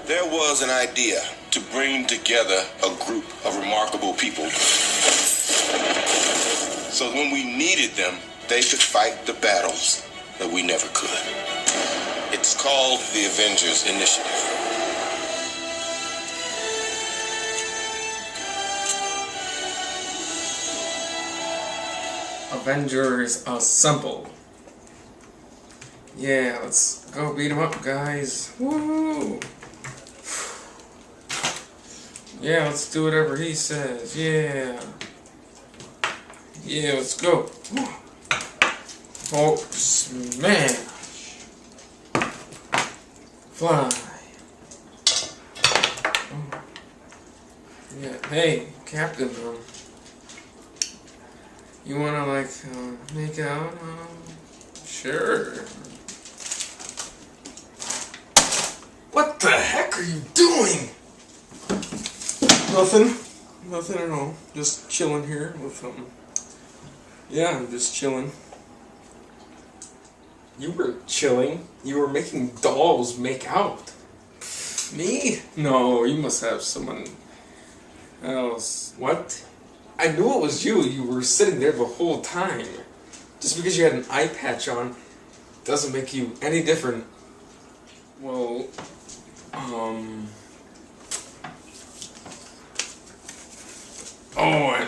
There was an idea to bring together a group of remarkable people so when we needed them, they could fight the battles that we never could. It's called the Avengerz Initiative. Avengerz Assemble. Yeah, let's go beat him up, guys. Woo! Yeah, let's do whatever he says. Yeah. Yeah, let's go. Oh, smash. Fly. Oh. Yeah, hey, Captain. You wanna like make out? Sure. What the heck are you doing? Nothing at all. Just chilling here with yeah, I'm just chilling. You were chilling? You were making dolls make out. Me? No, you must have someone else. What? I knew it was you. You were sitting there the whole time. Just because you had an eye patch on doesn't make you any different. Well, oh, I'm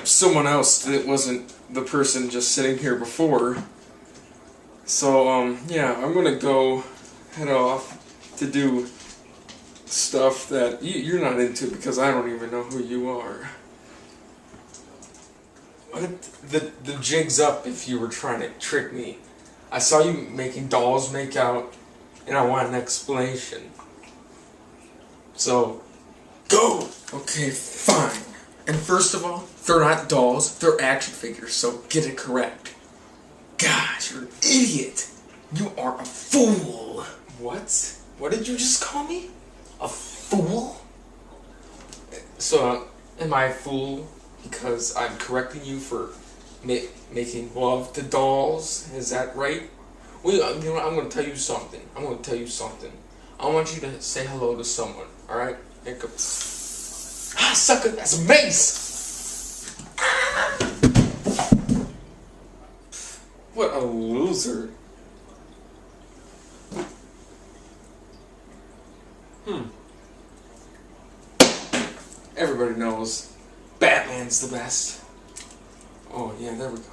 someone else that wasn't the person just sitting here before. So, yeah, I'm gonna go head off to do stuff that you're not into because I don't even know who you are. But the jig's up if you were trying to trick me. I saw you making dolls make out, and I want an explanation. So, go! Okay, fine. And first of all, they're not dolls, they're action figures, so get it correct. Gosh, you're an idiot! You are a fool! What? What did you just call me? A fool? So, am I a fool because I'm correcting you for making love to dolls? Is that right? Well, you know what? I'm going to tell you something. I want you to say hello to someone, alright? Here goes. Ah, sucker, that's a mace! What a loser. Everybody knows Batman's the best. Oh yeah, there we go.